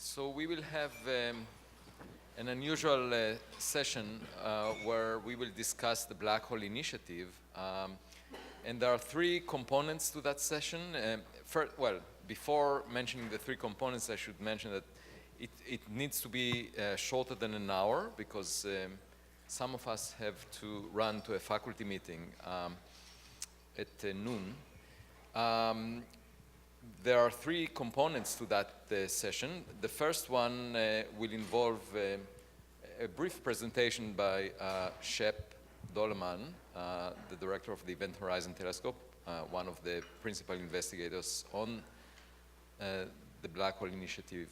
So we will have an unusual session where we will discuss the Black Hole Initiative. And there are three components to that session. Before mentioning the three components, I should mention that it needs to be shorter than an hour because some of us have to run to a faculty meeting at noon. There are three components to that session. The first one will involve a brief presentation by Shep Doleman, the director of the Event Horizon Telescope, one of the principal investigators on the Black Hole Initiative.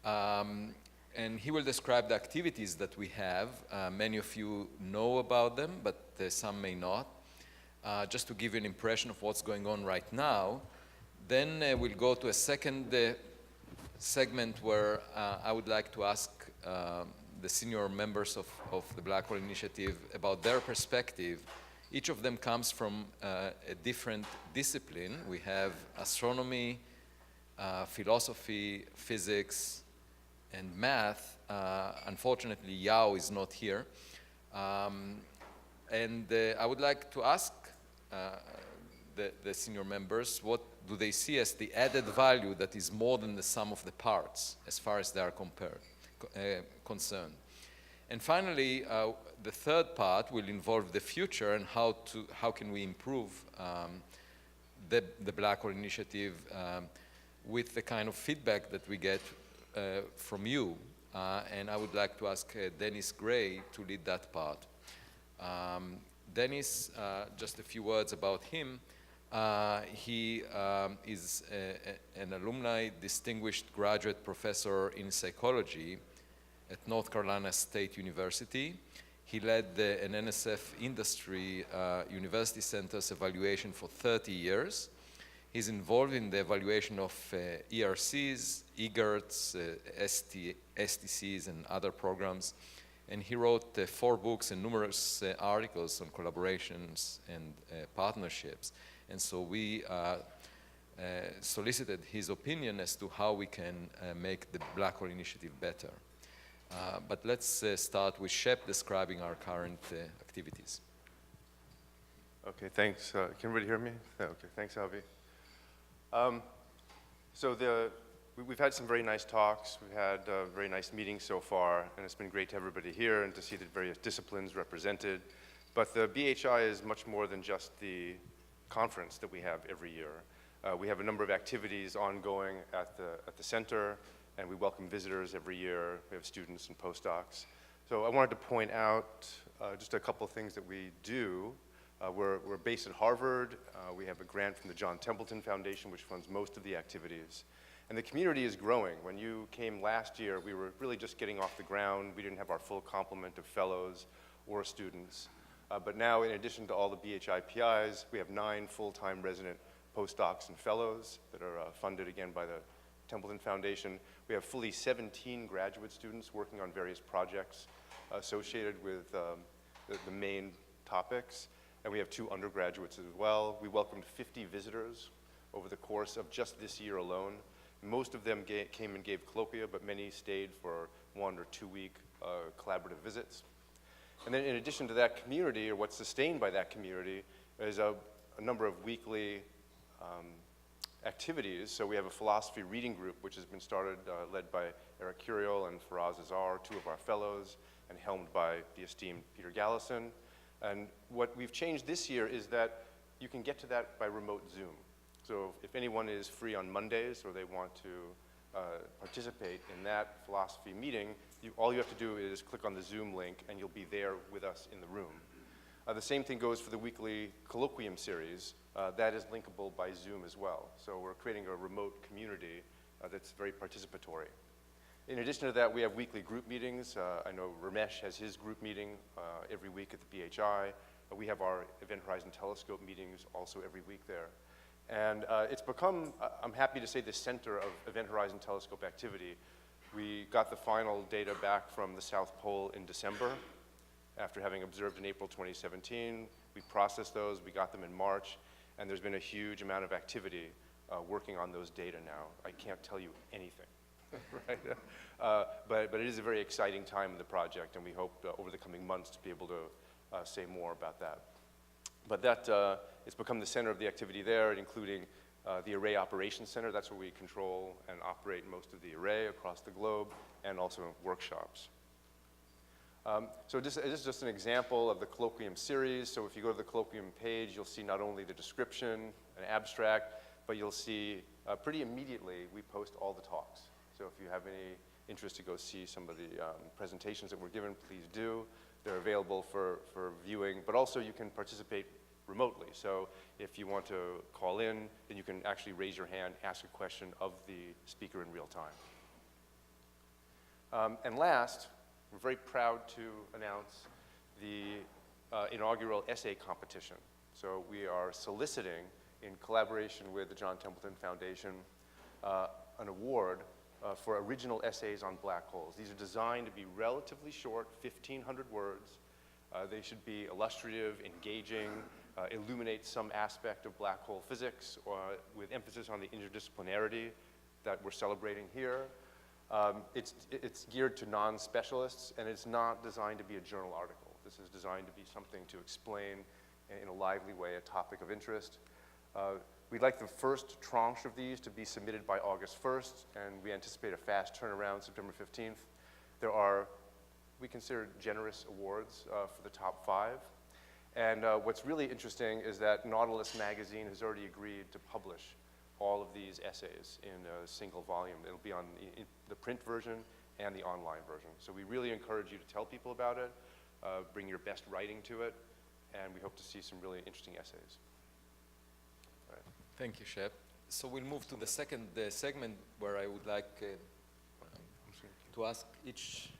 And he will describe the activities that we have. Many of you know about them, but some may not. Just to give you an impression of what's going on right now. Then we'll go to a second segment where I would like to ask the senior members of the Black Hole Initiative about their perspective. Each of them comes from a different discipline. We have astronomy, philosophy, physics, and math. Unfortunately, Yao is not here. And I would like to ask the senior members, what do they see as the added value that is more than the sum of the parts as far as they are concerned. And finally, the third part will involve the future and how can we improve the Black Hole Initiative with the kind of feedback that we get from you. And I would like to ask Dennis Gray to lead that part. Dennis, just a few words about him. He is an alumni distinguished graduate professor in psychology at North Carolina State University. He led an NSF industry university center's evaluation for 30 years. He's involved in the evaluation of ERCs, EGERTs, STCs, and other programs. And he wrote 4 books and numerous articles on collaborations and partnerships. And so we solicited his opinion as to how we can make the Black Hole Initiative better. But let's start with Shep describing our current activities. Okay, thanks. Can everybody hear me? Okay, thanks, Avi. We've had some very nice talks. We've had very nice meetings so far, and it's been great to have everybody here and to see the various disciplines represented. But the BHI is much more than just the conference that we have every year. We have a number of activities ongoing at the center, and we welcome visitors every year. We have students and postdocs. So I wanted to point out just a couple of things that we do. We're based at Harvard. We have a grant from the John Templeton Foundation, which funds most of the activities. And the community is growing. When you came last year, we were really just getting off the ground. We didn't have our full complement of fellows or students. But now, in addition to all the BHI PIs, we have 9 full-time resident postdocs and fellows that are funded again by the Templeton Foundation. We have fully 17 graduate students working on various projects associated with the main topics. And we have 2 undergraduates as well. We welcomed 50 visitors over the course of just this year alone. Most of them came and gave colloquia, but many stayed for 1 or 2 week collaborative visits. And then in addition to that community, or what's sustained by that community, is a number of weekly activities. So we have a philosophy reading group, which has been started, led by Eric Curiel and Faraz Azar, 2 of our fellows, and helmed by the esteemed Peter Gallison. And what we've changed this year is that you can get to that by remote Zoom. So if anyone is free on Mondays or they want to participate in that philosophy meeting, all you have to do is click on the Zoom link and you'll be there with us in the room. The same thing goes for the weekly colloquium series. That is linkable by Zoom as well. So we're creating a remote community that's very participatory. In addition to that, we have weekly group meetings. I know Ramesh has his group meeting every week at the BHI. We have our Event Horizon Telescope meetings also every week there. And it's become, I'm happy to say, the center of Event Horizon Telescope activity. We got the final data back from the South Pole in December after having observed in April 2017. We processed those, we got them in March, and there's been a huge amount of activity working on those data now. I can't tell you anything. Right. But it is a very exciting time in the project, and we hope over the coming months to be able to say more about that. But that it's become the center of the activity there, including the Array Operations Center. That's where we control and operate most of the array across the globe, and also workshops. So this is just an example of the colloquium series. So if you go to the colloquium page, you'll see not only the description, an abstract, but you'll see pretty immediately we post all the talks. So if you have any interest to go see some of the presentations that were given, please do. They're available for viewing, but also you can participate remotely. So if you want to call in, then you can actually raise your hand, ask a question of the speaker in real time. And last, we're very proud to announce the inaugural essay competition. So we are soliciting, in collaboration with the John Templeton Foundation, an award for original essays on black holes. These are designed to be relatively short, 1,500 words. They should be illustrative, engaging, illuminate some aspect of black hole physics, with emphasis on the interdisciplinarity that we're celebrating here. It's geared to non-specialists, and it's not designed to be a journal article. This is designed to be something to explain in a lively way a topic of interest. We'd like the first tranche of these to be submitted by August 1st, and we anticipate a fast turnaround September 15th. There are, we consider, generous awards for the top 5. And what's really interesting is that Nautilus magazine has already agreed to publish all of these essays in a single volume. It'll be on the print version and the online version. So we really encourage you to tell people about it, bring your best writing to it, and we hope to see some really interesting essays. All right. Thank you, Shep. So we'll move to the second segment, where I would like to ask each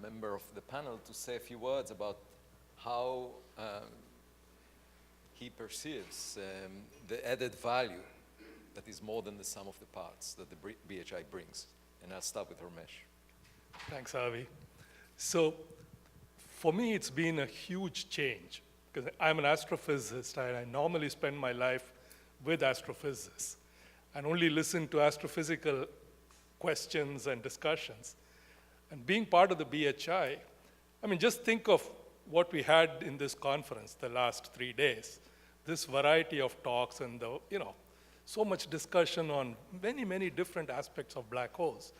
member of the panel to say a few words about how he perceives the added value that is more than the sum of the parts that the BHI brings. And I'll start with Ramesh. Thanks, Avi. So for me, it's been a huge change, because I'm an astrophysicist, and I normally spend my life with astrophysicists and only listen to astrophysical questions and discussions. And being part of the BHI, I mean, just think of what we had in this conference the last 3 days. This variety of talks and so much discussion on many, many different aspects of black holes.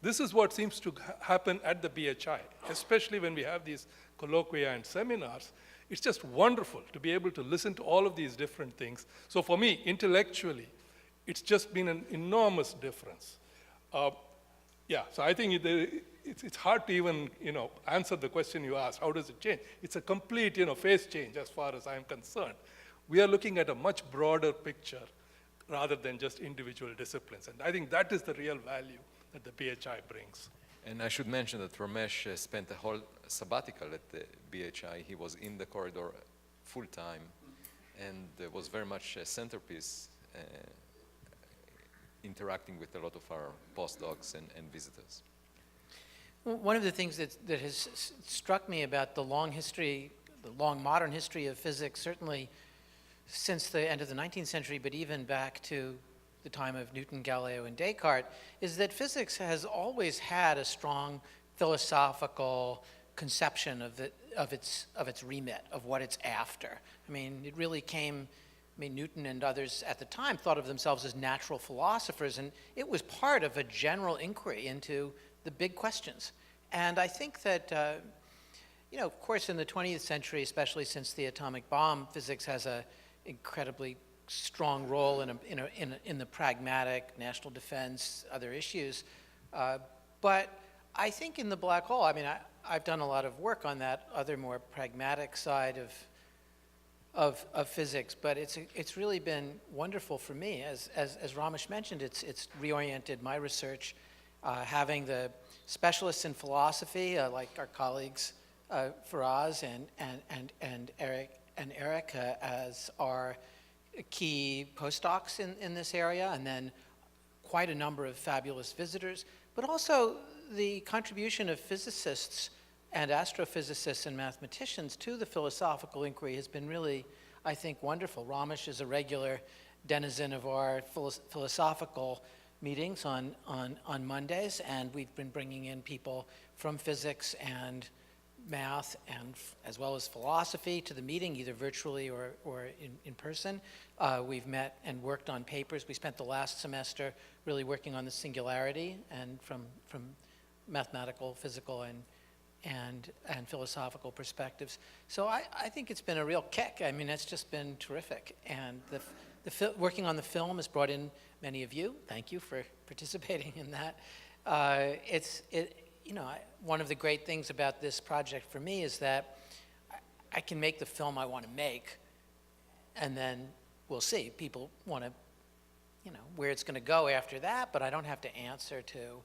This is what seems to happen at the BHI, especially when we have these colloquia and seminars. It's just wonderful to be able to listen to all of these different things. So for me, intellectually, it's just been an enormous difference. So I think it's hard to even answer the question you asked, how does it change? It's a complete phase change as far as I'm concerned. We are looking at a much broader picture rather than just individual disciplines. And I think that is the real value that the BHI brings. And I should mention that Ramesh spent a whole sabbatical at the BHI. He was in the corridor full time, and was very much a centerpiece, interacting with a lot of our postdocs and visitors. One of the things that has struck me about the long modern history of physics, certainly since the end of the 19th century, but even back to the time of Newton, Galileo, and Descartes, is that physics has always had a strong philosophical conception of its remit, of what it's after. I mean, it really came. I mean, Newton and others at the time thought of themselves as natural philosophers, and it was part of a general inquiry into the big questions. And I think that, of course, in the 20th century, especially since the atomic bomb, physics has an incredibly strong role in the pragmatic, national defense, other issues. But I think in the black hole, I mean, I've done a lot of work on that other more pragmatic side of physics, but it's really been wonderful for me. As Ramesh mentioned, it's reoriented my research, having the specialists in philosophy, like our colleagues Faraz and Eric as our key postdocs in this area, and then quite a number of fabulous visitors, but also the contribution of physicists and astrophysicists and mathematicians to the philosophical inquiry has been really, I think, wonderful. Ramesh is a regular denizen of our philosophical meetings on Mondays, and we've been bringing in people from physics and math and as well as philosophy to the meeting, either virtually or in person. We've met and worked on papers. We spent the last semester really working on the singularity and from mathematical, physical, and philosophical perspectives. So I think it's been a real kick. I mean, it's just been terrific. And working on the film has brought in many of you. Thank you for participating in that. One of the great things about this project for me is that I can make the film I want to make, and then we'll see. People want to, where it's going to go after that, but I don't have to answer to,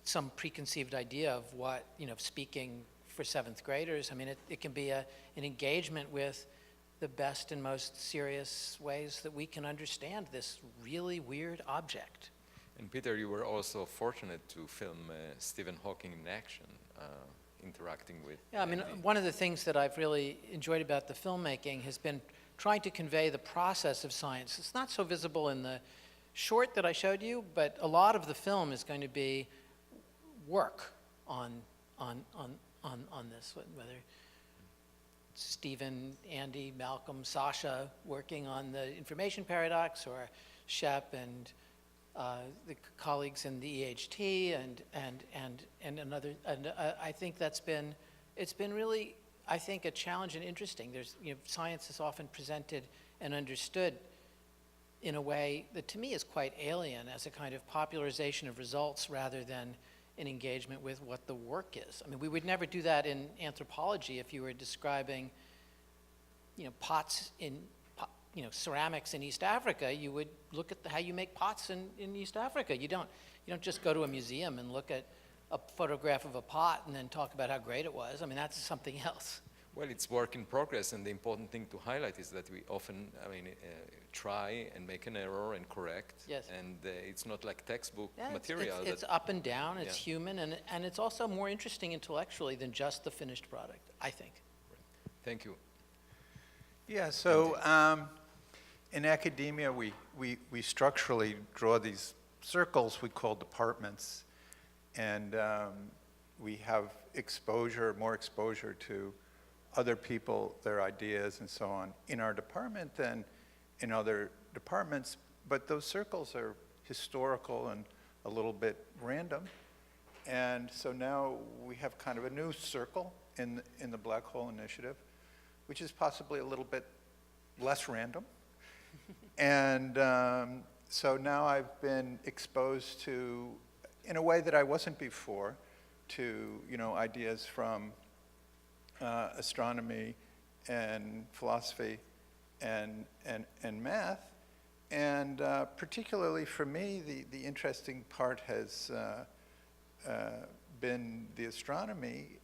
some preconceived idea of what, speaking for seventh graders. I mean, it can be an engagement with the best and most serious ways that we can understand this really weird object. And Peter, you were also fortunate to film Stephen Hawking in action, interacting with. Yeah, I mean, one of the things that I've really enjoyed about the filmmaking has been trying to convey the process of science. It's not so visible in the short that I showed you, but a lot of the film is going to be work on this, whether Stephen, Andy, Malcolm, Sasha working on the information paradox, or Shep and the colleagues in the EHT and another. And I think it's been really, I think, a challenge and interesting. Science is often presented and understood in a way that to me is quite alien, as a kind of popularization of results rather than an engagement with what the work is. I mean, we would never do that in anthropology if you were describing, pots in, ceramics in East Africa. You would look at how you make pots in East Africa. You don't just go to a museum and look at a photograph of a pot and then talk about how great it was. I mean, that's something else. Well, it's work in progress, and the important thing to highlight is that we often, try and make an error and correct. Yes. And it's not like textbook Yeah, material. it's up and down, it's Yeah. human, and it's also more interesting intellectually than just the finished product, I think. Thank you. Yeah, so in academia, we structurally draw these circles we call departments, and we have more exposure to other people, their ideas, and so on in our department than in other departments. But those circles are historical and a little bit random. And so now we have kind of a new circle in the Black Hole Initiative, which is possibly a little bit less random. And so now I've been exposed to, in a way that I wasn't before, to ideas from astronomy and philosophy and math. And particularly for me, the interesting part has been the astronomy,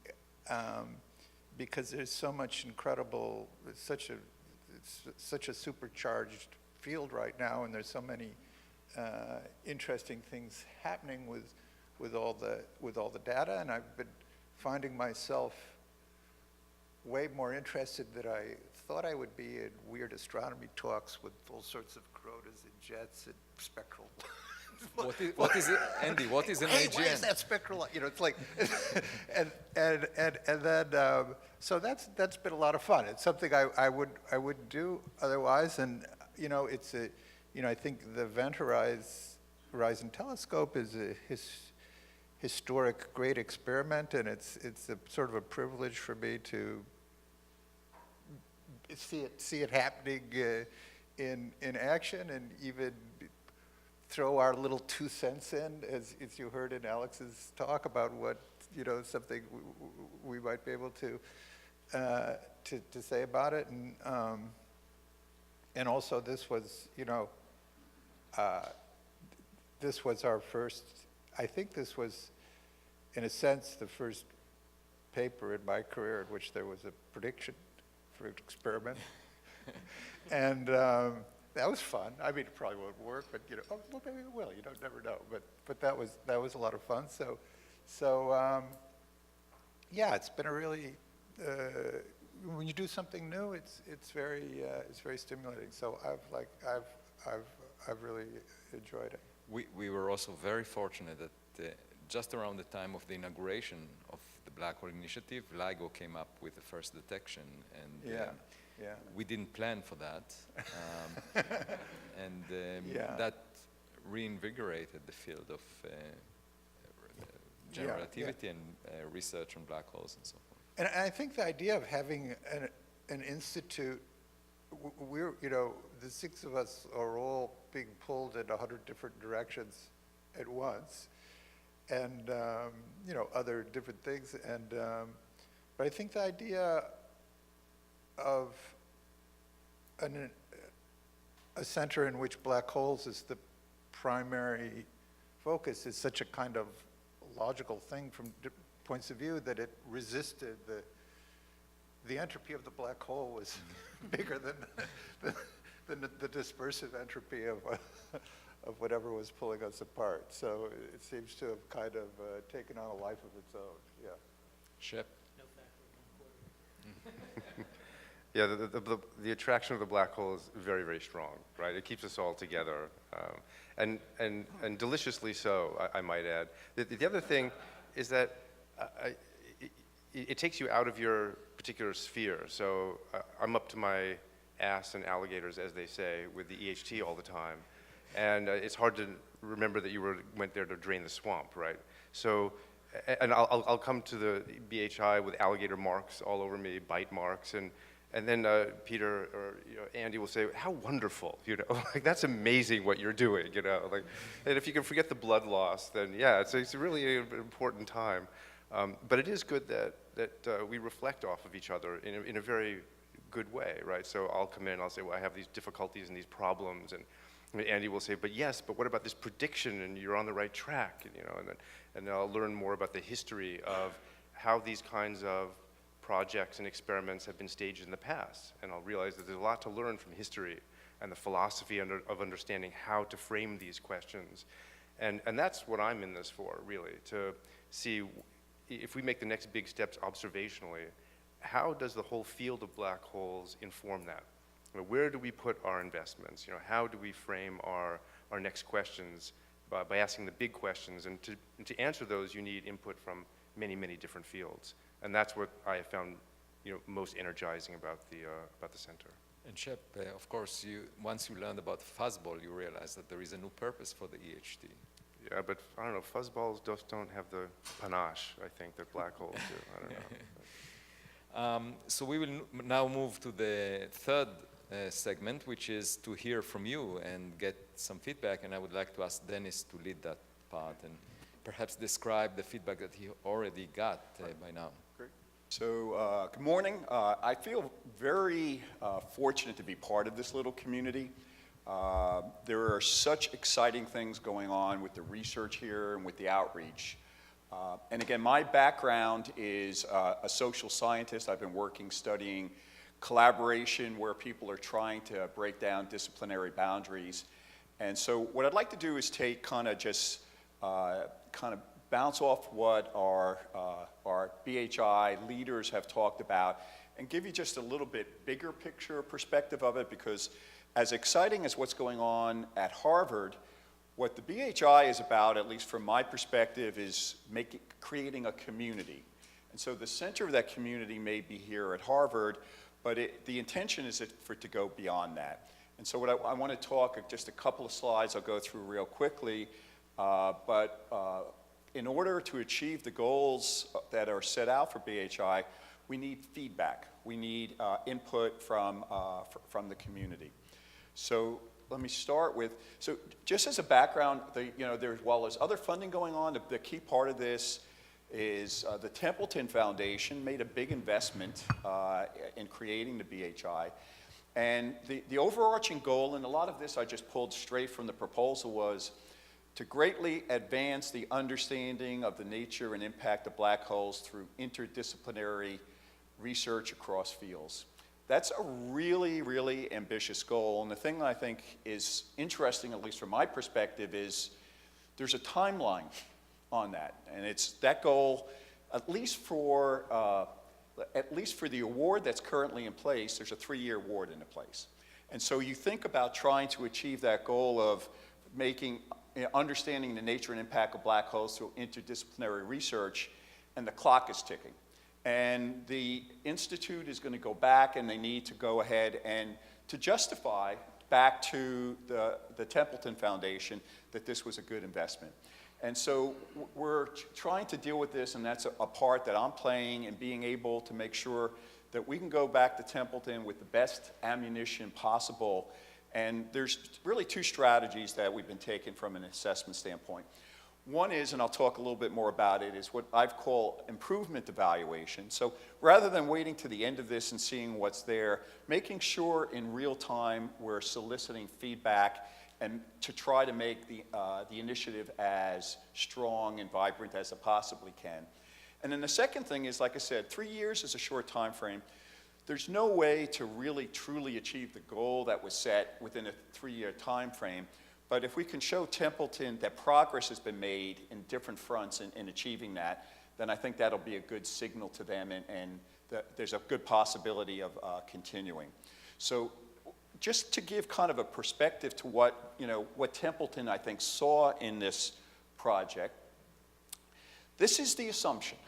because there's so much incredible, it's such a supercharged field right now, and there's so many interesting things happening with all the data, and I've been finding myself way more interested than I thought I would be in weird astronomy talks with all sorts of coronas and jets and spectral. What is it, Andy? What is an Hey, AGN? why is that spectral? It's like, and then so that's been a lot of fun. It's something I would do otherwise, and it's I think the Event Horizon Telescope is a historic, great experiment, and it's a sort of a privilege for me to see it happening in action, and even throw our little 2 cents in, as you heard in Alex's talk about what something we might be able to say about it, and also this was this was our first. I think this was, in a sense, the first paper in my career in which there was a prediction for an experiment. And that was fun. I mean, it probably won't work, but well, maybe it will. You never know. But that was a lot of fun. So yeah, it's been a really when you do something new, it's very stimulating. So I've really enjoyed it. We were also very fortunate that just around the time of the inauguration of the Black Hole Initiative, LIGO came up with the first detection, and Yeah. we didn't plan for that, and Yeah. that reinvigorated the field of general relativity and research on black holes and so forth. And I think the idea of having an institute, we're, the six of us are all being pulled in 100 different directions at once, and, other different things. And, but I think the idea of a center in which black holes is the primary focus is such a kind of logical thing from points of view that it resisted the entropy of the black hole was bigger than the dispersive entropy of whatever was pulling us apart. So it seems to have kind of taken on a life of its own. Yeah. Shep? Yeah, the attraction of the black hole is very, very strong, right? It keeps us all together, and deliciously so, I might add. The other thing is that it takes you out of your particular sphere. So I'm up to my ass in alligators, as they say, with the EHT all the time, and it's hard to remember that you went there to drain the swamp, right? So, and I'll come to the BHI with alligator marks all over me, bite marks, and then Peter or Andy will say, "How wonderful!" Like that's amazing what you're doing, Like, and if you can forget the blood loss, then yeah, it's really an important time. But it is good that we reflect off of each other in a very good way, right? So I'll come in, I'll say, "Well, I have these difficulties and these problems," and Andy will say, "But yes, but what about this prediction? And you're on the right track," and then I'll learn more about the history of how these kinds of projects and experiments have been staged in the past, and I'll realize that there's a lot to learn from history and the philosophy of understanding how to frame these questions, and that's what I'm in this for, really, to see if we make the next big steps observationally, how does the whole field of black holes inform that? Where do we put our investments? How do we frame our next questions by asking the big questions, and to answer those, you need input from many, many different fields. And that's what I have found, most energizing about the center. And Shep, of course, once you learned about fuzzball, you realized that there is a new purpose for the EHT. Yeah, but I don't know, fuzzballs just don't have the panache, I think, that black holes do. I don't know. So we will now move to the third segment, which is to hear from you and get some feedback. And I would like to ask Dennis to lead that part and perhaps describe the feedback that he already got by now. So, good morning. I feel very fortunate to be part of this little community. There are such exciting things going on with the research here and with the outreach. And again, my background is a social scientist. I've been studying collaboration where people are trying to break down disciplinary boundaries. And so what I'd like to do is take kind of bounce off what our BHI leaders have talked about and give you just a little bit bigger picture perspective of it, because as exciting as what's going on at Harvard, what the BHI is about, at least from my perspective, is creating a community. And so the center of that community may be here at Harvard, but the intention is for it to go beyond that. And so what I want to talk, just a couple of slides I'll go through real quickly, but in order to achieve the goals that are set out for BHI, we need feedback. We need input from the community. So let me start with, so just as a background, while there's other funding going on, the key part of this is the Templeton Foundation made a big investment in creating the BHI. And the overarching goal, and a lot of this I just pulled straight from the proposal, was to greatly advance the understanding of the nature and impact of black holes through interdisciplinary research across fields. That's a really, really ambitious goal. And the thing that I think is interesting, at least from my perspective, is there's a timeline on that. And it's that goal, at least for the award that's currently in place, there's a 3-year award in place. And so you think about trying to achieve that goal of making understanding the nature and impact of black holes through interdisciplinary research, and the clock is ticking. And the Institute is going to go back, and they need to go ahead and to justify back to the Templeton Foundation that this was a good investment. And so we're trying to deal with this, and that's a part that I'm playing in being able to make sure that we can go back to Templeton with the best ammunition possible. And there's really two strategies that we've been taking from an assessment standpoint. One is, and I'll talk a little bit more about it, is what I've called improvement evaluation. So rather than waiting to the end of this and seeing what's there, making sure in real time we're soliciting feedback and to try to make the initiative as strong and vibrant as it possibly can. And then the second thing is, like I said, 3 years is a short time frame. There's no way to really truly achieve the goal that was set within a 3-year time frame. But if we can show Templeton that progress has been made in different fronts in achieving that, then I think that'll be a good signal to them, and there's a good possibility of continuing. So just to give kind of a perspective to what Templeton, I think, saw in this project, this is the assumption.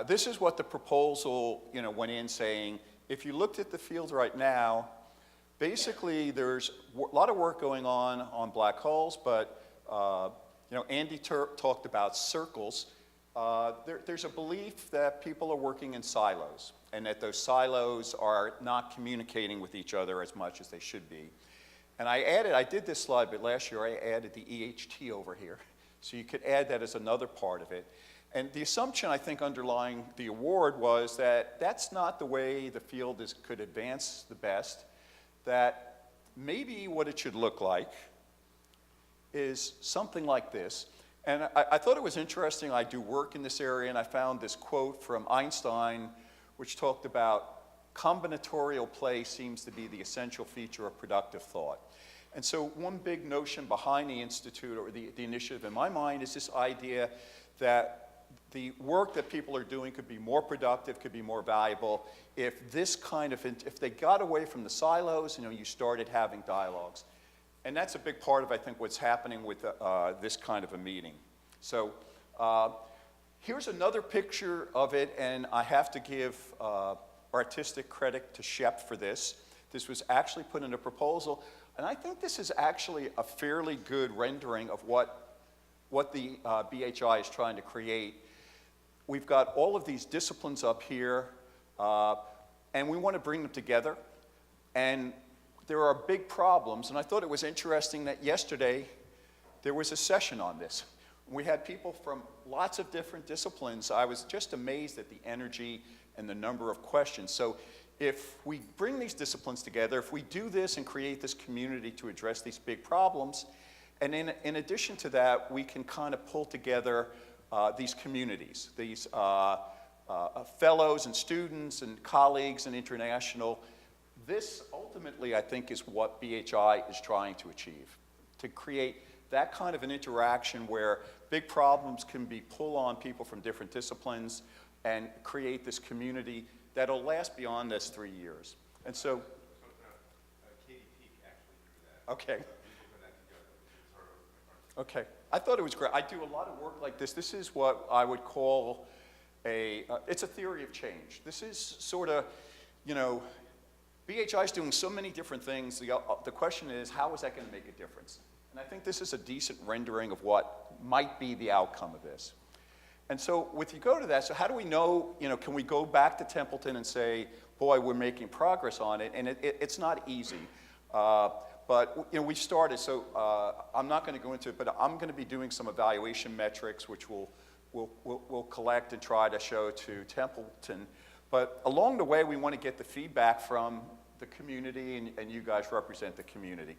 This is what the proposal went in saying. If you looked at the field right now, basically there's a lot of work going on black holes, but Andy talked about circles. There's a belief that people are working in silos, and that those silos are not communicating with each other as much as they should be. And I did this slide, but last year I added the EHT over here. So you could add that as another part of it. And the assumption, I think, underlying the award was that that's not the way the field could advance the best, that maybe what it should look like is something like this. And I thought it was interesting. I do work in this area, and I found this quote from Einstein, which talked about combinatorial play seems to be the essential feature of productive thought. And so one big notion behind the Institute, or the initiative in my mind, is this idea that the work that people are doing could be more productive, could be more valuable if if they got away from the silos, you started having dialogues. And that's a big part of, I think, what's happening with this kind of a meeting. So here's another picture of it, and I have to give artistic credit to Shep for this. This was actually put in a proposal, and I think this is actually a fairly good rendering of what the BHI is trying to create. We've got all of these disciplines up here, and we want to bring them together. And there are big problems, and I thought it was interesting that yesterday there was a session on this. We had people from lots of different disciplines. I was just amazed at the energy and the number of questions. So if we bring these disciplines together, if we do this and create this community to address these big problems, and in addition to that, we can kind of pull together these communities, these fellows and students and colleagues and international. This ultimately, I think, is what BHI is trying to achieve, to create that kind of an interaction where big problems can be pulled on people from different disciplines and create this community that'll last beyond this 3 years. And so, Katie Peak actually drew that. okay. That Okay, I thought it was great. I do a lot of work like this. This is what I would call it's a theory of change. This is sort of, BHI is doing so many different things. The question is, how is that going to make a difference? And I think this is a decent rendering of what might be the outcome of this. And so if you go to that, so how do we know, can we go back to Templeton and say, boy, we're making progress on it? And it's not easy. But we started, so I'm not going to go into it, but I'm going to be doing some evaluation metrics, which we'll collect and try to show to Templeton. But along the way, we want to get the feedback from the community, and you guys represent the community.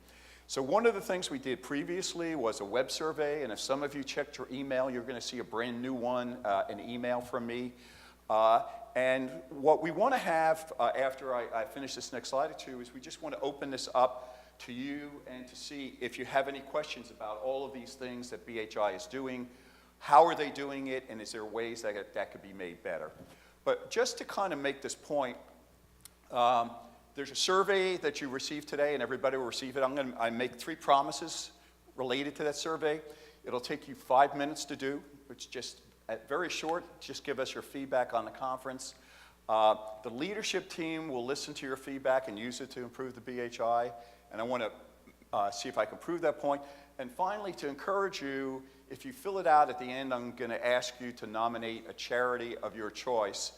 So one of the things we did previously was a web survey, and if some of you checked your email, you're going to see a brand new one, an email from me. And what we want to have after I finish this next slide or two is we just want to open this up to you and to see if you have any questions about all of these things that BHI is doing. How are they doing it, and is there ways that could be made better? But just to kind of make this point, there's a survey that you received today, and everybody will receive it. I make 3 promises related to that survey. It'll take you 5 minutes to do. It's just very short. Just give us your feedback on the conference. The leadership team will listen to your feedback and use it to improve the BHI, and I want to see if I can prove that point. And finally, to encourage you, if you fill it out at the end, I'm going to ask you to nominate a charity of your choice,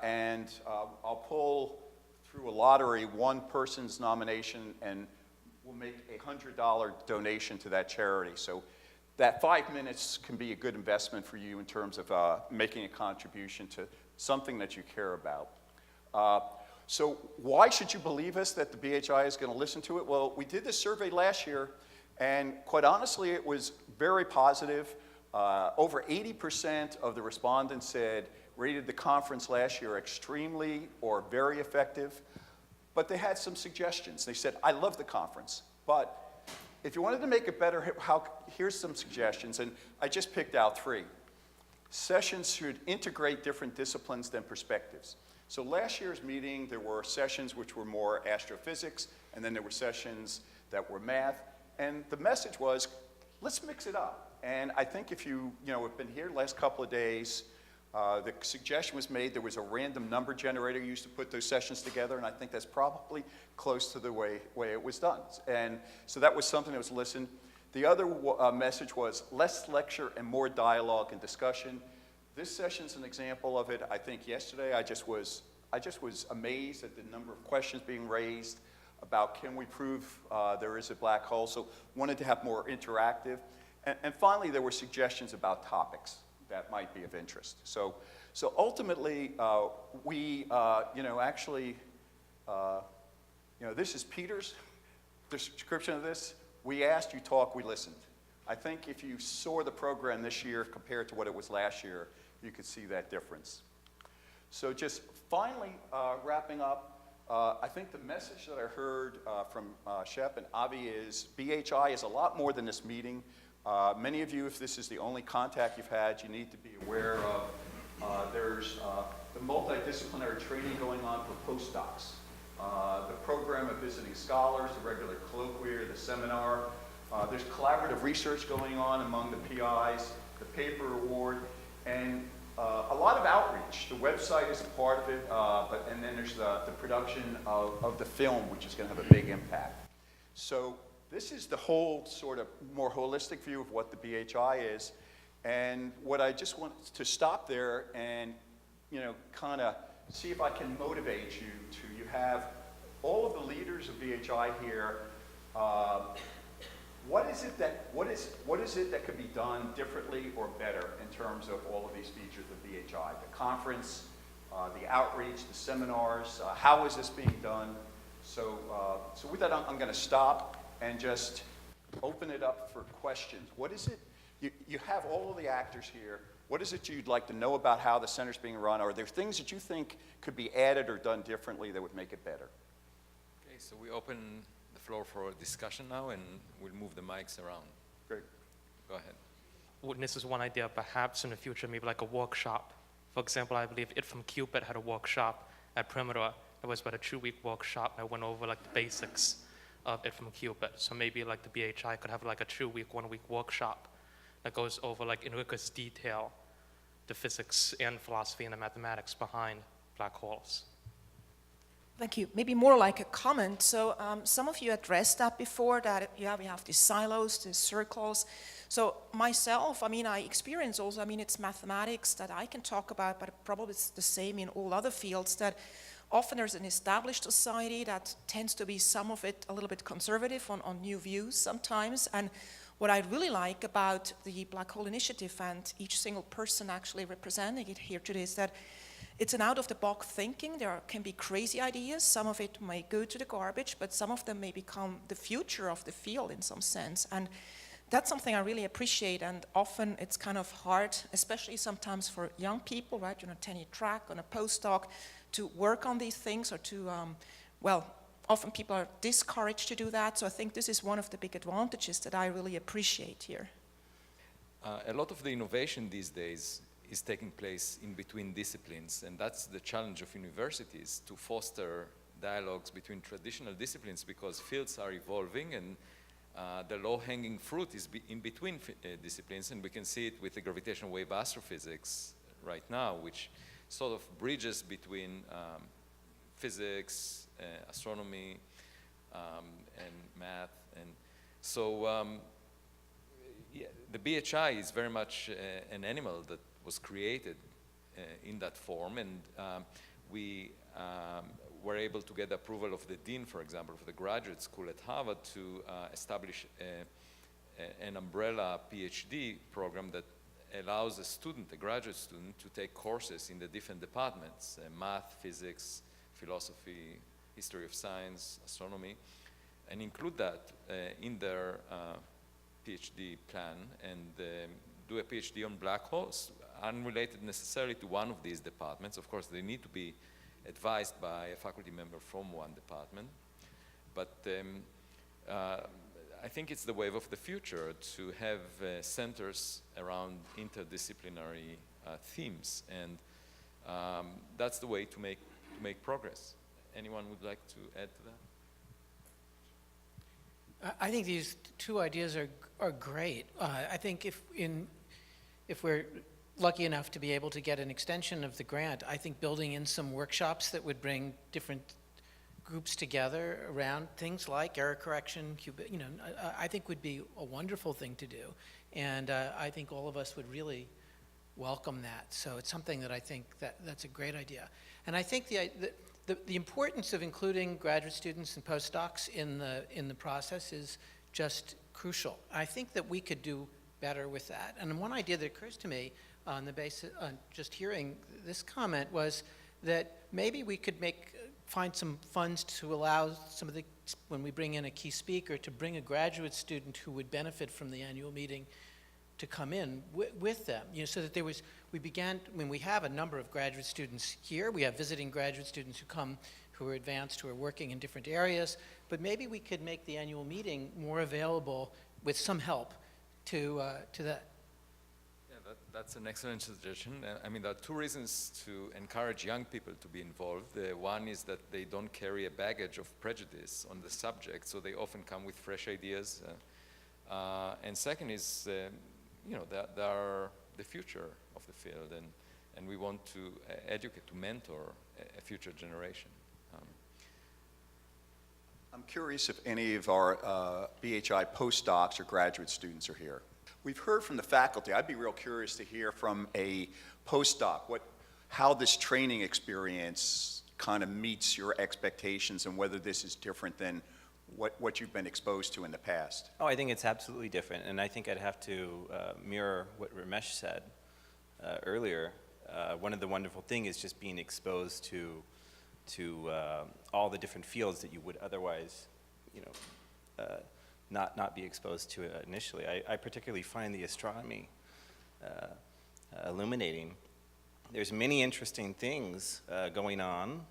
and I'll pull through a lottery one person's nomination, and we'll make a $100 donation to that charity. So that 5 minutes can be a good investment for you in terms of making a contribution to something that you care about. So why should you believe us that the BHI is going to listen to it? Well, we did this survey last year, and quite honestly, it was very positive. Over 80% of the respondents said rated the conference last year extremely or very effective, but they had some suggestions. They said, I love the conference, but if you wanted to make it better, here's some suggestions, and I just picked out 3. Sessions should integrate different disciplines than perspectives. So last year's meeting, there were sessions which were more astrophysics, and then there were sessions that were math, and the message was, let's mix it up. And I think if you have been here the last couple of days, the suggestion was made there was a random number generator used to put those sessions together, and I think that's probably close to the way it was done. And so that was something that was listened. The other message was less lecture and more dialogue and discussion. This session's an example of it. I think yesterday I just was amazed at the number of questions being raised about can we prove there is a black hole. So wanted to have more interactive. And finally, there were suggestions about topics that might be of interest. So ultimately, we this is Peter's description of this. We asked, you talk, we listened. I think if you saw the program this year compared to what it was last year, you could see that difference. So just finally, wrapping up, I think the message that I heard from Shep and Avi is BHI is a lot more than this meeting. Many of you, if this is the only contact you've had, you need to be aware of there's the multidisciplinary training going on for postdocs, the program of visiting scholars, the regular colloquium, the seminar. There's collaborative research going on among the PIs, the paper award, and a lot of outreach. The website is a part of it, and then there's the production of the film, which is going to have a big impact. So this is the whole sort of more holistic view of what the BHI is. And what I just want to stop there and, kind of see if I can motivate you to, you have all of the leaders of BHI here. What is it that could be done differently or better in terms of all of these features of BHI? The conference, the outreach, the seminars, how is this being done? So with that, I'm going to stop and just open it up for questions. What is it? You have all of the actors here. What is it you'd like to know about how the center's being run? Are there things that you think could be added or done differently that would make it better? Okay, so we open the floor for a discussion now, and we'll move the mics around. Great. Go ahead. Well, this is one idea, perhaps in the future, maybe like a workshop. For example, I believe It from Cupid had a workshop at Perimeter. It was about a 2-week workshop. I went over like the basics of It from Cupid. So maybe like the BHI could have like a 2-week, 1-week workshop that goes over like in rigorous detail the physics and philosophy and the mathematics behind black holes. Thank you. Maybe more like a comment. So some of you addressed that before, that we have these silos, these circles. So myself, I experience also, it's mathematics that I can talk about, but probably it's the same in all other fields, that often there's an established society that tends to be some of it a little bit conservative on new views sometimes. And what I really like about the Black Hole Initiative and each single person actually representing it here today is that it's an out-of-the-box thinking. There can be crazy ideas. Some of it may go to the garbage, but some of them may become the future of the field in some sense. And that's something I really appreciate, and often it's kind of hard, especially sometimes for young people, right, tenure track, on a postdoc, to work on these things or to, often people are discouraged to do that. So I think this is one of the big advantages that I really appreciate here. A lot of the innovation these days is taking place in between disciplines, and that's the challenge of universities, to foster dialogues between traditional disciplines, because fields are evolving, and The low-hanging fruit is in between disciplines, and we can see it with the gravitational wave astrophysics right now, which sort of bridges between physics, astronomy, and math. And so yeah, the BHI is very much an animal that was created in that form, and we were able to get approval of the dean, for example, for the graduate school at Harvard to establish an umbrella PhD program that allows a student, a graduate student, to take courses in the different departments, math, physics, philosophy, history of science, astronomy, and include that in their PhD plan and do a PhD on black holes, unrelated necessarily to one of these departments. Of course, they need to be advised by a faculty member from one department. But I think it's the wave of the future to have centers around interdisciplinary themes, and that's the way to make progress. Anyone would like to add to that? I think these two ideas are great. I think if we're lucky enough to be able to get an extension of the grant, I think building in some workshops that would bring different groups together around things like error correction, I think would be a wonderful thing to do. And I think all of us would really welcome that. So it's something that I think that's a great idea. And I think the importance of including graduate students and postdocs in the process is just crucial. I think that we could do better with that. And one idea that occurs to me on the basis, just hearing this comment, was that maybe we could find some funds to allow when we bring in a key speaker, to bring a graduate student who would benefit from the annual meeting to come in with them, so that we have a number of graduate students here. We have visiting graduate students who are advanced, who are working in different areas, but maybe we could make the annual meeting more available with some help to that. Yeah, that's an excellent suggestion. I mean, there are two reasons to encourage young people to be involved. One is that they don't carry a baggage of prejudice on the subject, so they often come with fresh ideas. And second is, they are the future of the field, and we want to educate, to mentor a future generation. I'm curious if any of our BHI postdocs or graduate students are here. We've heard from the faculty. I'd be real curious to hear from a postdoc how this training experience kind of meets your expectations and whether this is different than what you've been exposed to in the past. Oh, I think it's absolutely different, and I think I'd have to mirror what Ramesh said earlier. One of the wonderful things is just being exposed to all the different fields that you would otherwise, not be exposed to initially. I particularly find the astronomy illuminating. There's many interesting things going on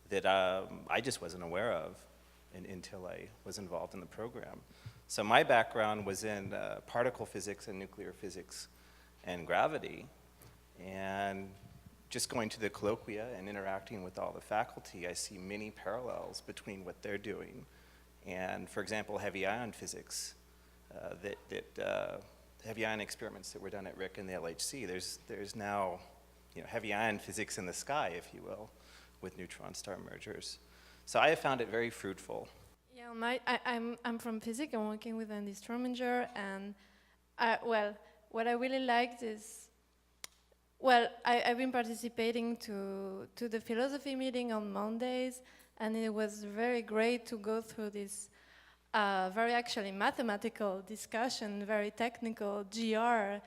that I just wasn't aware of until I was involved in the program. So my background was in particle physics and nuclear physics and gravity, and just going to the colloquia and interacting with all the faculty, I see many parallels between what they're doing and, for example, heavy ion physics, heavy ion experiments that were done at RIC and the LHC. There's now heavy ion physics in the sky, if you will, with neutron star mergers. So I have found it very fruitful. Yeah, I'm from physics. I'm working with Andy Strominger, and what I really liked is, I've been participating to the philosophy meeting on Mondays, and it was very great to go through this very actually mathematical discussion, very technical GR,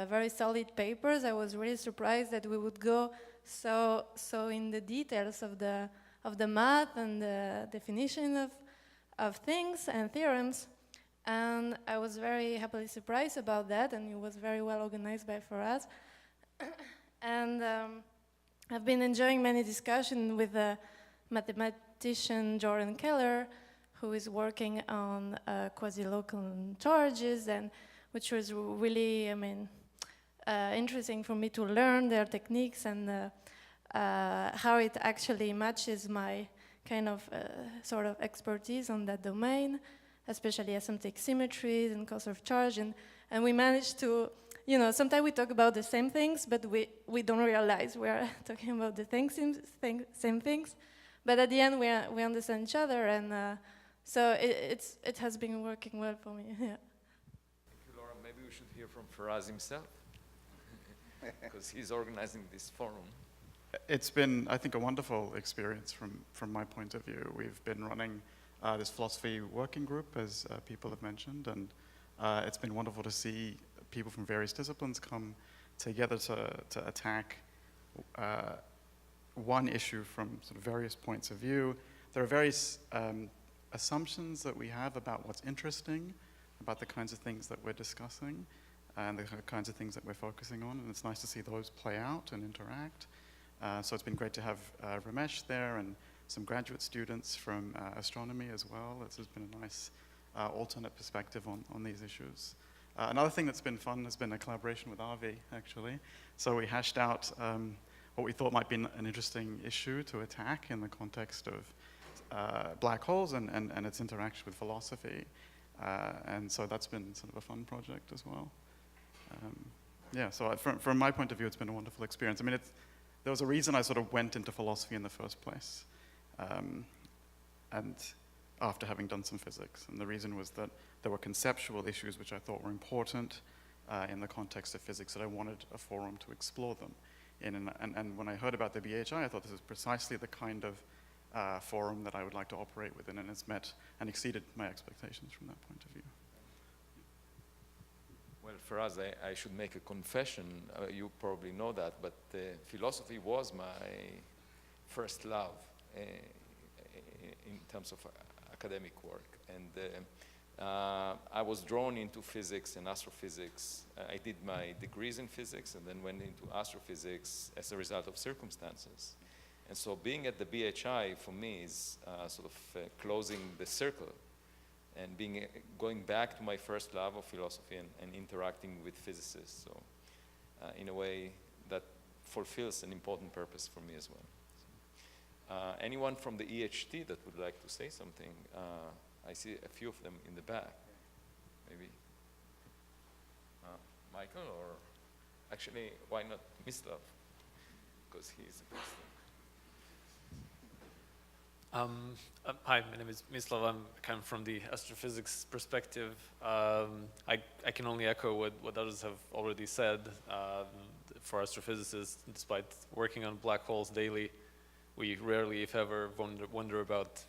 very solid papers. I was really surprised that we would go so in the details of the math and the definition of things and theorems, and I was very happily surprised about that, and it was very well organized for us. And I've been enjoying many discussions with the mathematician Jordan Keller, who is working on quasi-local charges, and which was really, interesting for me to learn their techniques and how it actually matches my kind of sort of expertise on that domain. especially asymptotic symmetries and conserved charge, and we managed to, sometimes we talk about the same things, but we don't realize we're talking about the same things. But at the end, we understand each other, and so it has been working well for me. Yeah. Thank you, Laura. Maybe we should hear from Faraz himself, because he's organizing this forum. It's been, I think, a wonderful experience from my point of view. We've been running this philosophy working group, as people have mentioned, and it's been wonderful to see people from various disciplines come together to attack one issue from sort of various points of view. There are various assumptions that we have about what's interesting, about the kinds of things that we're discussing, and the kinds of things that we're focusing on, and it's nice to see those play out and interact. So it's been great to have Ramesh there and some graduate students from astronomy as well. This has been a nice alternate perspective on these issues. Another thing that's been fun has been a collaboration with Avi, actually. So we hashed out what we thought might be an interesting issue to attack in the context of black holes and its interaction with philosophy. And so that's been sort of a fun project as well. Yeah, so from my point of view, it's been a wonderful experience. I mean, there was a reason I sort of went into philosophy in the first place, and after having done some physics. And the reason was that there were conceptual issues which I thought were important in the context of physics, that I wanted a forum to explore them in. And when I heard about the BHI, I thought this is precisely the kind of forum that I would like to operate within, and it's met and exceeded my expectations from that point of view. Well, Faraz, I should make a confession. You probably know that, but philosophy was my first love in terms of academic work. And I was drawn into physics and astrophysics. I did my degrees in physics and then went into astrophysics as a result of circumstances. And so being at the BHI for me is sort of closing the circle and going back to my first love of philosophy and interacting with physicists. So in a way that fulfills an important purpose for me as well. Anyone from the EHT that would like to say something? I see a few of them in the back. Maybe Michael, or actually, why not Mislav? Because he's a person. Hi, my name is Mislav. I'm kind of from the astrophysics perspective. I can only echo what others have already said. For astrophysicists, despite working on black holes daily, we rarely, if ever, wonder about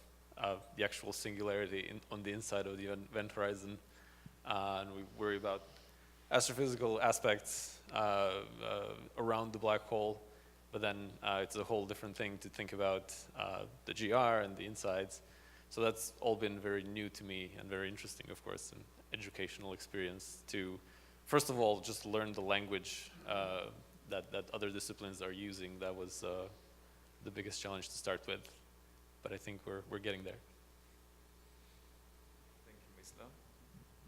the actual singularity on the inside of the event horizon. And we worry about astrophysical aspects around the black hole. But then it's a whole different thing to think about the GR and the insides. So that's all been very new to me and very interesting, of course, an educational experience to, first of all, just learn the language that other disciplines are using. That was the biggest challenge to start with. But I think we're getting there. Thank you, Mislav.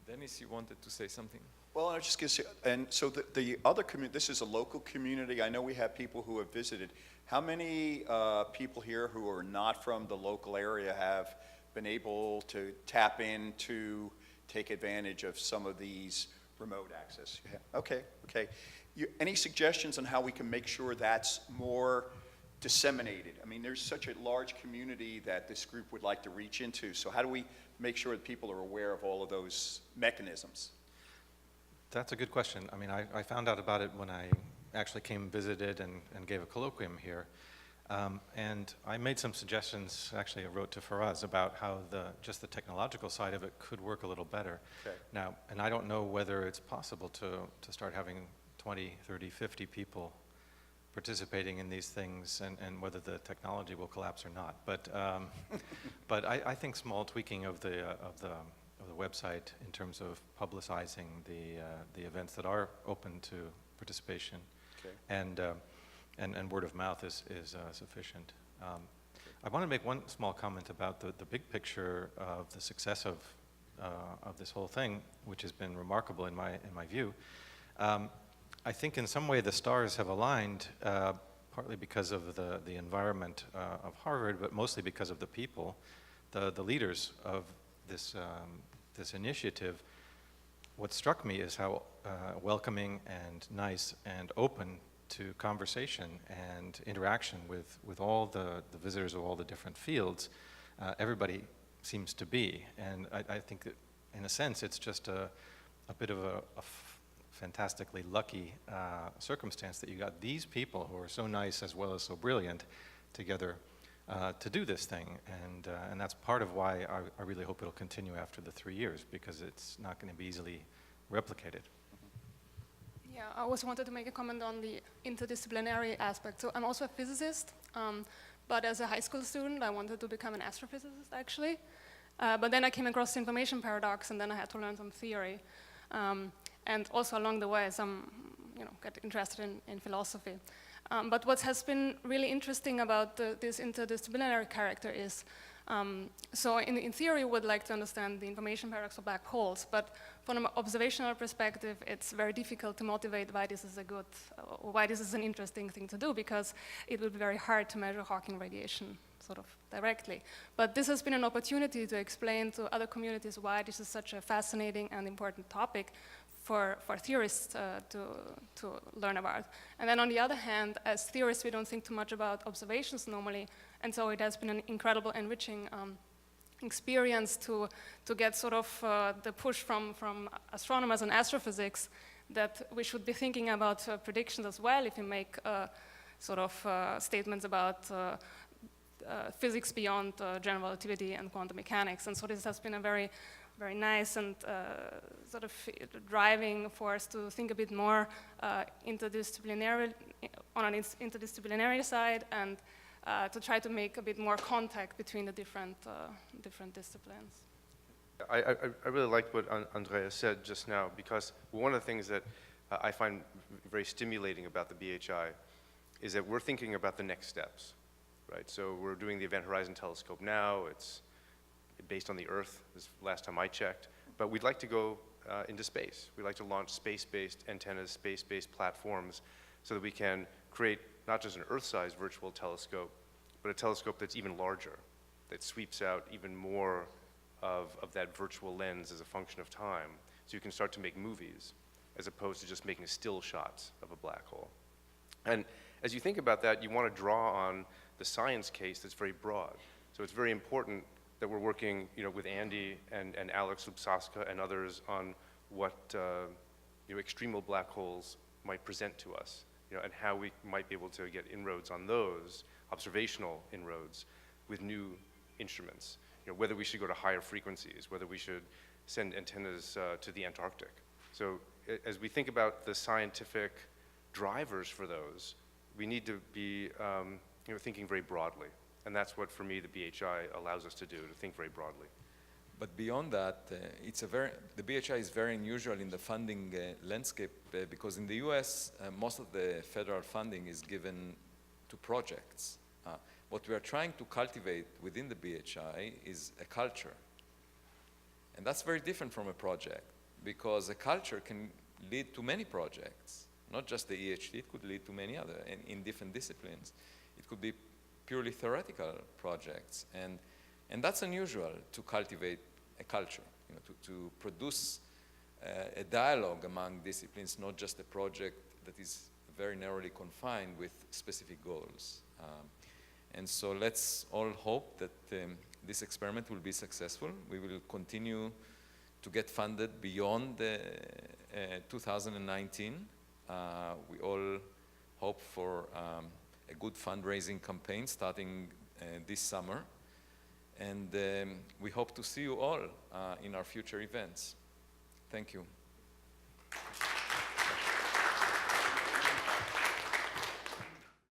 Dennis, you wanted to say something? Well, I was just going to say, and so the other community, this is a local community. I know we have people who have visited. How many people here who are not from the local area have been able to tap in to take advantage of some of these remote access? Yeah. Okay. Any suggestions on how we can make sure that's more disseminated? I mean, there's such a large community that this group would like to reach into. So how do we make sure that people are aware of all of those mechanisms? That's a good question. I mean, I found out about it when I actually came and visited and gave a colloquium here. And I made some suggestions, actually I wrote to Faraz about how just the technological side of it could work a little better. Okay. Now, and I don't know whether it's possible to start having 20, 30, 50 people participating in these things and whether the technology will collapse or not. But, but I think small tweaking of the website in terms of publicizing the events that are open to participation, okay, and word of mouth is sufficient. I want to make one small comment about the big picture of the success of this whole thing, which has been remarkable in my view. I think in some way the stars have aligned, partly because of the environment of Harvard, but mostly because of the people, the leaders of this this initiative, what struck me is how welcoming and nice and open to conversation and interaction with all the visitors of all the different fields everybody seems to be. And I think that in a sense it's just a bit of a fantastically lucky circumstance that you got these people who are so nice as well as so brilliant together to do this thing. And that's part of why I really hope it'll continue after the 3 years, because it's not going to be easily replicated. Yeah, I also wanted to make a comment on the interdisciplinary aspect. So I'm also a physicist, but as a high school student, I wanted to become an astrophysicist, actually. But then I came across the information paradox, and then I had to learn some theory. And also along the way, got interested in philosophy. But what has been really interesting about this interdisciplinary character is, so in theory, we would like to understand the information paradox of black holes, but from an observational perspective, it's very difficult to motivate why this is why this is an interesting thing to do, because it would be very hard to measure Hawking radiation sort of directly. But this has been an opportunity to explain to other communities why this is such a fascinating and important topic for theorists to learn about. And then on the other hand, as theorists, we don't think too much about observations normally, and so it has been an incredible, enriching experience to get sort of the push from astronomers and astrophysics that we should be thinking about predictions as well if you make sort of statements about physics beyond general relativity and quantum mechanics. And so this has been a very, very nice and sort of driving force to think a bit more interdisciplinary, on an interdisciplinary side, and to try to make a bit more contact between the different disciplines. I really liked what Andrea said just now, because one of the things that I find very stimulating about the BHI is that we're thinking about the next steps, right? So we're doing the Event Horizon Telescope now. It's based on the Earth, this last time I checked, but we'd like to go into space. We'd like to launch space-based antennas, space-based platforms, so that we can create not just an Earth-sized virtual telescope, but a telescope that's even larger, that sweeps out even more of that virtual lens as a function of time. So you can start to make movies, as opposed to just making still shots of a black hole. And as you think about that, you want to draw on the science case that's very broad. So it's very important that we're working, with Andy and Alex Lubsaska and others on what extremal black holes might present to us, and how we might be able to get inroads on those, observational inroads, with new instruments. Whether we should go to higher frequencies, whether we should send antennas to the Antarctic. So as we think about the scientific drivers for those, we need to be thinking very broadly. And that's what, for me, the BHI allows us to do, to think very broadly. But beyond that, the BHI is very unusual in the funding landscape because in the US, most of the federal funding is given to projects. What we are trying to cultivate within the BHI is a culture. And that's very different from a project, because a culture can lead to many projects, not just the EHT, it could lead to many other, in different disciplines. It could be purely theoretical projects, and that's unusual, to cultivate a culture, to produce a dialogue among disciplines, not just a project that is very narrowly confined with specific goals. And so let's all hope that this experiment will be successful. We will continue to get funded beyond 2019. We all hope for a good fundraising campaign starting this summer. And we hope to see you all in our future events. Thank you.